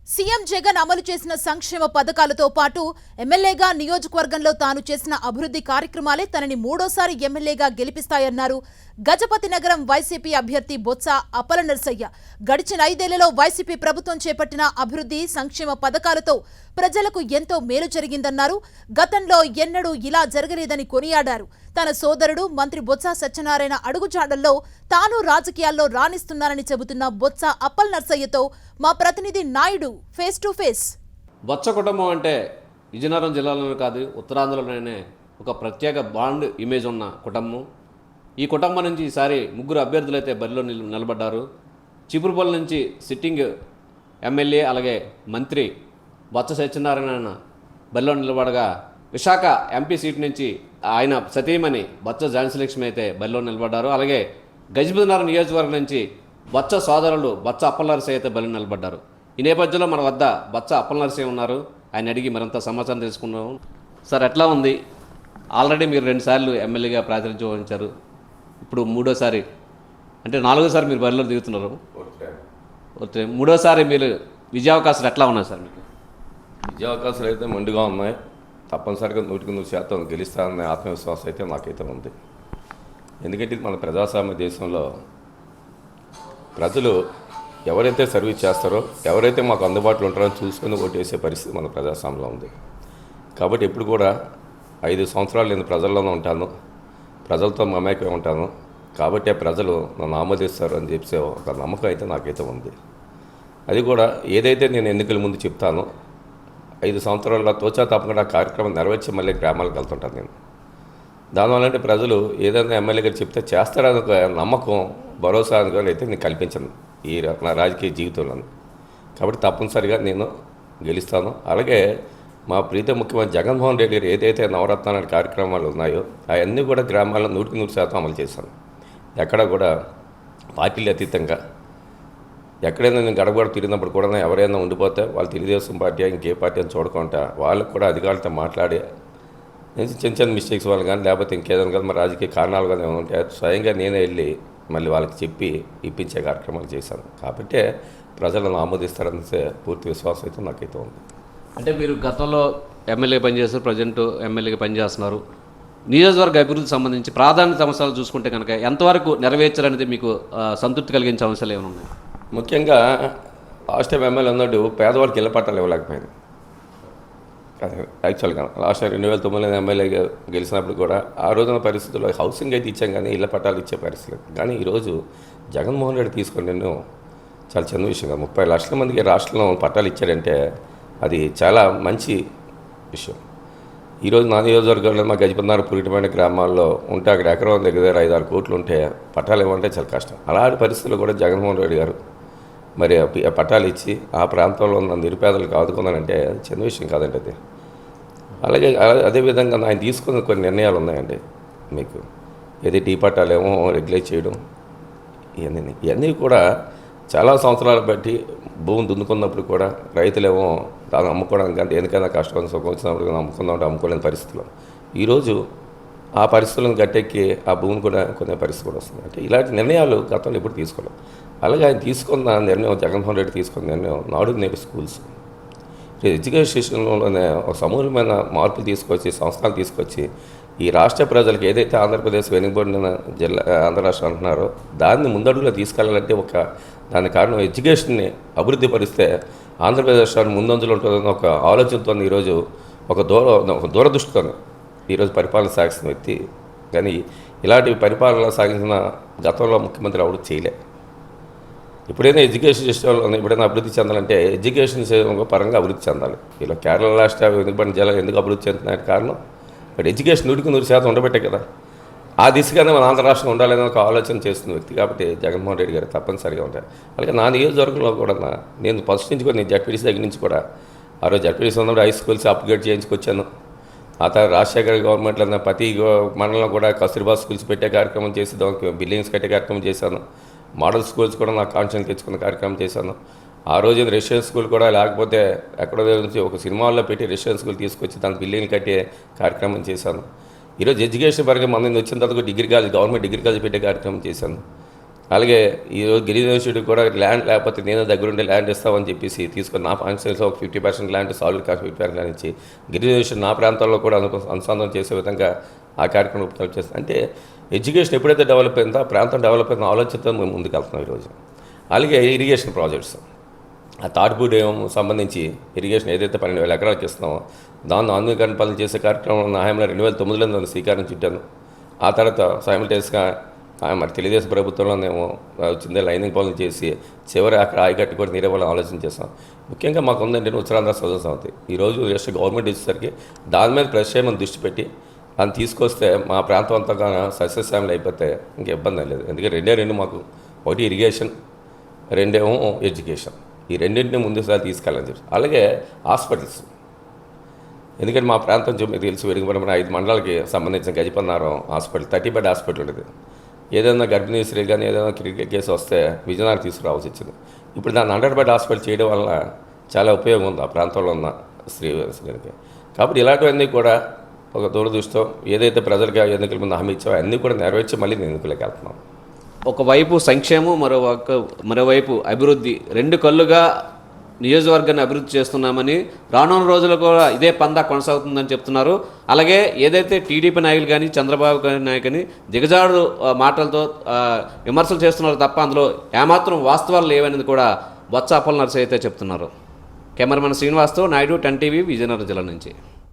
CM Jagan అమలు చేసిన సంక్షేమ పథకాలతో పాటు ఎమ్మెల్యేగా నియోజకవర్గంలో తాను చేసిన అభివృద్ధి కార్యక్రమాలే తనని మూడోసారి ఎమ్మెల్యేగా గెలిపిస్తాయన్నారు గజపతి నగరం వైసీపీ అభ్యర్థి బొత్స అప్పలనర్సయ్య. గడిచిన 5 ఏళ్లలో వైసీపీ ప్రభుత్వం చేపట్టిన అభివృద్ధి సంక్షేమ పథకాలతో ప్రజలకు ఎంతో మేలు జరిగిందన్నారు. గతంలో ఎన్నడూ ఇలా జరగలేదని కొనియాడారు. తన సోదరుడు మంత్రి బొత్స సత్యనారాయణ అడుగుజాడల్లో తాను రాజకీయాల్లో రాణిస్తున్నానని చెబుతున్న బొత్స అప్పలనర్సయ్యతో మా ప్రతినిధి Naidu face to face. Botsa కుటుంబం అంటే విజయనగరం జిల్లాలోనే కాదు, ఉత్తరాంధ్రలోనే ఒక ప్రత్యేక బాండ్ ఇమేజ్ ఉన్న కుటుంబం. ఈ కుటుంబం నుంచి ఈసారి 3 అభ్యర్థులు అయితే బరిలో నిలబడ్డారు. చీపురుపల్లి నుంచి సిట్టింగ్ ఎమ్మెల్యే అలాగే మంత్రి బొత్స సత్యనారాయణ బరిలో నిలబడగా, విశాఖ ఎంపీ సీట్ నుంచి ఆయన సతీమణి బొత్స ఝాన్సీలక్ష్మి అయితే బరిలో నిలబడ్డారు. అలాగే గజపతి నగరం నియోజకవర్గం నుంచి బొత్స సోదరులు బొత్స అప్పలనర్సయ్య అయితే బరిలో నిలబడ్డారు. ఈ నేపథ్యంలో మన వద్ద బొత్స అప్పలనర్సయ్య ఉన్నారు. ఆయన అడిగి మరింత సమాచారం తెలుసుకున్నాము. సార్, ఎట్లా ఉంది? ఆల్రెడీ మీరు 2 సార్లు ఎమ్మెల్యేగా ప్రాతినిధ్యం వహించారు. ఇప్పుడు 3వసారి అంటే 4వసారి మీరు బరిలో దిగుతున్నారు. 3వసారి మీరు విజయావకాశాలు ఎట్లా ఉన్నాయి సార్? మీకు విజయావకాశాలు అయితే మెండుగా ఉన్నాయి. తప్పనిసరిగా 100% గెలుస్తాననే ఆత్మవిశ్వాసం అయితే నాకైతే ఉంది. ఎందుకంటే ఇది మన ప్రజాస్వామ్య దేశంలో ప్రజలు ఎవరైతే సర్వీస్ చేస్తారో, ఎవరైతే మాకు అందుబాటులో ఉంటారో చూసుకొని ఓటేసే పరిస్థితి మన ప్రజాస్వామ్యంలో ఉంది. కాబట్టి ఎప్పుడు కూడా 5 సంవత్సరాలు నేను ప్రజల్లోనే ఉంటాను, ప్రజలతో మమేకమై ఉంటాను. కాబట్టి ప్రజలు నన్ను ఆమోదిస్తారు అని చెప్పి ఒక నమ్మకం అయితే నాకైతే ఉంది. అది కూడా ఏదైతే నేను ఎన్నికల ముందు చెప్తానో 5 సంవత్సరాల్లో తోచా తప్పకుండా కార్యక్రమం నెరవేర్చి మళ్ళీ గ్రామాలకు వెళ్తుంటాను నేను. దానివల్ల అంటే ప్రజలు ఏదైనా ఎమ్మెల్యే గారు చెప్తే చేస్తారని ఒక నమ్మకం, భరోసా అనుకోని అయితే నేను కల్పించను ఈ నా రాజకీయ జీవితంలో. కాబట్టి తప్పనిసరిగా నేను గెలుస్తాను. అలాగే మా ప్రీత ముఖ్యమంత్రి జగన్మోహన్ రెడ్డి గారు ఏదైతే నవరత్నాల కార్యక్రమాలు ఉన్నాయో అవన్నీ కూడా గ్రామాల్లో 100% అమలు చేశాను. ఎక్కడ కూడా పార్టీలు అతీతంగా ఎక్కడైనా నేను గడప తిరిగినప్పుడు కూడా ఎవరైనా ఉండిపోతే వాళ్ళు తెలుగుదేశం పార్టీ ఇంకే పార్టీ అని చూడకుండా వాళ్ళకు కూడా అధికారులతో మాట్లాడి చిన్న మిస్టేక్స్ వాళ్ళు కానీ లేకపోతే ఇంకేదైనా కానీ మరి రాజకీయ కారణాలు కానీ ఏమైనా ఉంటే స్వయంగా నేనే వెళ్ళి మళ్ళీ వాళ్ళకి చెప్పి ఇప్పించే కార్యక్రమాలు చేశాను. కాబట్టి ప్రజలను ఆమోదిస్తారని పూర్తి విశ్వాసం అయితే నాకైతే ఉంది. అంటే మీరు గతంలో ఎమ్మెల్యే పనిచేస్తారు, ప్రజెంట్ ఎమ్మెల్యేగా పనిచేస్తున్నారు. నియోజకవర్గ అభివృద్ధికి సంబంధించి ప్రాధాన్యత అంశాలు చూసుకుంటే కనుక ఎంతవరకు నెరవేర్చాలనేది మీకు సంతృప్తి కలిగించే అంశాలు ఏమైనా ఉన్నాయి? ముఖ్యంగా లాస్ట్ టైం ఎమ్మెల్యే అన్నాడు పేదవాళ్ళకి ఇళ్ల పట్టాలు ఇవ్వలేకపోయింది. యాక్చువల్గా లాస్ట్ టైం 2009 ఎమ్మెల్యేగా గెలిచినప్పుడు కూడా ఆ రోజున పరిస్థితుల్లో హౌసింగ్ అయితే ఇచ్చాం కానీ ఇళ్ల పట్టాలు ఇచ్చే పరిస్థితి. కానీ ఈరోజు జగన్మోహన్ రెడ్డి తీసుకొని నేను చాలా చిన్న విషయంగా 30 లక్షల మందికి రాష్ట్రంలో పట్టాలు ఇచ్చారంటే అది చాలా మంచి విషయం. ఈరోజు నా నియోజకవర్గంలో మా గజపతి నగరం పురిటిమైన గ్రామాల్లో ఉంటే అక్కడ ఎకరం దగ్గర 5-6 కోట్లు ఉంటే పట్టాలు ఇవ్వాలంటే చాలా కష్టం. అలాంటి పరిస్థితుల్లో కూడా జగన్మోహన్ రెడ్డి గారు మరి పట్టాలు ఇచ్చి ఆ ప్రాంతంలో ఉన్న నిరుపేదలకు ఆదుకున్నానంటే చిన్న విషయం కాదండి అది. అలాగే అదేవిధంగా ఆయన తీసుకున్న కొన్ని నిర్ణయాలు ఉన్నాయండి. మీకు ఏది టీ పట్టాలేమో రెగ్యులేట్ చేయడం, ఇవన్నీ కూడా చాలా సంవత్సరాలు బట్టి భూమి దున్నుకున్నప్పుడు కూడా రైతులేమో దాన్ని అమ్ముకోవడానికి అంటే ఎందుకైనా కష్టం సుఖం వచ్చినప్పుడు అమ్ముకుందామంటే అమ్ముకోలేని పరిస్థితుల్లో ఈరోజు ఆ పరిస్థితులను గట్టెక్కి ఆ భూమిని కూడా కొనే పరిస్థితి కూడా వస్తుంది. అంటే ఇలాంటి నిర్ణయాలు గతంలో ఎప్పుడు తీసుకోలేదు. అలాగే ఆయన తీసుకున్న నిర్ణయం, జగన్మోహన్ రెడ్డి తీసుకున్న నిర్ణయం నాడు నేడు స్కూల్స్ ఎడ్యుకేషన్లోనే ఒక సమూలమైన మార్పులు తీసుకొచ్చి సంస్థలు తీసుకొచ్చి ఈ రాష్ట్ర ప్రజలకు ఏదైతే ఆంధ్రప్రదేశ్ వెనుకబడిన జిల్లా ఆంధ్ర రాష్ట్రం అంటున్నారో దాన్ని ముందడుగులో తీసుకెళ్ళాలంటే దాని కారణం ఎడ్యుకేషన్ని అభివృద్ధి పరిస్తే ఆంధ్రప్రదేశ్ రాష్ట్రాన్ని ముందంజలో ఉంటుందని ఒక ఆలోచనతో ఈరోజు ఒక దూరదృష్టితో ఈరోజు పరిపాలన సాగిస్తున్న వ్యక్తి. కానీ ఇలాంటి పరిపాలన సాగించిన గతంలో ముఖ్యమంత్రి ఎవరు చేయలే. ఎప్పుడైనా ఎడ్యుకేషన్ సిస్టంలో ఎప్పుడైనా అభివృద్ధి చెందాలంటే ఎడ్యుకేషన్ పరంగా అభివృద్ధి చెందాలి. ఇలా కేరళ రాష్ట్ర వెనుకబడిన జిల్లా ఎందుకు అభివృద్ధి చెందుతున్నాయని కారణం బట్ ఎడ్యుకేషన్ 100% ఉండబట్టే కదా. ఆ దిశగానే మన ఆంధ్ర రాష్ట్రం ఉండాలని ఒక ఆలోచన చేస్తున్న వ్యక్తి కాబట్టి జగన్మోహన్ రెడ్డి గారు తప్పనిసరిగా ఉంటారు. అలాగే నా నియోజకవర్గంలో కూడా నేను ఫస్ట్ నుంచి కూడా నేను జడ్పీటీసీ దగ్గర నుంచి కూడా ఆ రోజు జడ్పీటీసీ ఉన్నప్పుడు హై స్కూల్స్ అప్గ్రేడ్ చేయించుకొచ్చాను. ఆ తర్వాత రాజశేఖర్ గవర్నమెంట్లో ప్రతి మండలంలో కూడా కస్తూర్బా స్కూల్స్ పెట్టే కార్యక్రమం చేసి దానికి బిల్డింగ్స్ కట్టే కార్యక్రమం చేశాను. మోడల్ స్కూల్స్ కూడా నా కాన్షియన్స్ తెచ్చుకున్న కార్యక్రమం చేశాను. ఆ రోజు రెసిడెన్షియల్ స్కూల్ కూడా లేకపోతే ఎక్కడో నుంచి ఒక సినిమాల్లో పెట్టి రెసిడెన్షియల్ స్కూల్ తీసుకొచ్చి దానికి బిల్డింగ్లు కట్టే కార్యక్రమం చేశాను. ఈరోజు ఎడ్యుకేషన్ పరంగా మన వచ్చిన తర్వాత degree college government degree college పెట్టే కార్యక్రమం చేశాను. అలాగే ఈరోజు గిరిజన యూనివర్సిటీ కూడా ల్యాండ్ లేకపోతే నేనే దగ్గరుండి ల్యాండ్ ఇస్తామని చెప్పేసి తీసుకొని నా కాన్స్టిట్యూన్సీలో ఒక 50% ల్యాండ్ సాలిడ్ కాస్ట్ 50% ల్యాండ్ ఇచ్చి గిరిజన యూనివర్సిటీ నా ప్రాంతాల్లో కూడా అనుసంధానం చేసే విధంగా ఆ కార్యక్రమం రూపకల్పన చేస్తాం. అంటే ఎడ్యుకేషన్ ఎప్పుడైతే డెవలప్ అయిందో ఆ ప్రాంతం డెవలప్ అయిన ఆలోచనతో మేము ముందుకు వెళ్తున్నాం ఈరోజు. అలాగే ఇరిగేషన్ ప్రాజెక్ట్స్, ఆ తాటిపూడి సంబంధించి ఇరిగేషన్ ఏదైతే 12,000 ఎకరాలకు ఇస్తున్నామో దాన్ని ఆధునీకరణ పనులు చేసే కార్యక్రమం నా హయాంలో 2009లో దాన్ని శ్రీకారం చుట్టాను. ఆ తర్వాత సైమల్టేనియస్గా మరి తెలుగుదేశం ప్రభుత్వంలోనేమో వచ్చిందే లైనింగ్ పనులు చేసి చివరి అక్కడ ఆయకట్టు కూడా నీరేవాళ్ళని ఆలోచన చేస్తాం. ముఖ్యంగా మాకు ఉందంటే ఉత్తరాంధ్ర సదన సమితి ఈరోజు జస్ట్ గవర్నమెంట్ ఇచ్చేసరికి దాని మీద ప్రత్యేకమైన దృష్టి పెట్టి దాన్ని తీసుకొస్తే మా ప్రాంతం అంతా సస్యశ్యామలు అయిపోతే ఇంక ఇబ్బంది లేదు. ఎందుకంటే రెండు మాకు ఒకటి ఇరిగేషన్, రెండేమో ఎడ్యుకేషన్, ఈ రెండింటిని ముందుసారి తీసుకెళ్ళాలని చెప్పి. అలాగే హాస్పిటల్స్, ఎందుకంటే మా ప్రాంతం మీకు తెలుసు వెలుగుపడిన 5 మండలాలకి సంబంధించిన గజపన్నారం హాస్పిటల్ 30 బెడ్ హాస్పిటల్ ఉండేది. ఏదైనా గర్భిణీ స్త్రీ కానీ ఏదైనా క్రికెట్ కేసు వస్తే విజయనగరం తీసుకురావాల్సి వచ్చింది. ఇప్పుడు దాన్ని 100 బెడ్ హాస్పిటల్ చేయడం వల్ల చాలా ఉపయోగం ఉంది ఆ ప్రాంతంలో ఉన్న స్త్రీకి. కాబట్టి ఇలాంటివన్నీ కూడా ఒక దూరదృష్టితో ఏదైతే ప్రజలకు ఎన్నికల ముందు హామీ ఇచ్చామో అన్నీ కూడా నెరవేర్చి మళ్ళీ ఎన్నికలకు వెళ్తున్నాం. ఒకవైపు సంక్షేమం, మరోవైపు అభివృద్ధి, 2 కళ్ళుగా నియోజకవర్గాన్ని అభివృద్ధి చేస్తున్నామని, రానున్న రోజుల్లో కూడా ఇదే పందా కొనసాగుతుందని చెప్తున్నారు. అలాగే ఏదైతే టీడీపీ నాయకులు కానీ చంద్రబాబు నాయుడు కానీ దిగజాడు మాటలతో విమర్శలు చేస్తున్నారు తప్ప అందులో ఏమాత్రం వాస్తవాలు లేవనేది కూడా బొత్స అప్పలనరసయ్య అయితే చెప్తున్నారు. కెమెరామెన్ శ్రీనివాస్తో నాయుడు, 10 టీవీ, విజయనగరం జిల్లా నుంచి.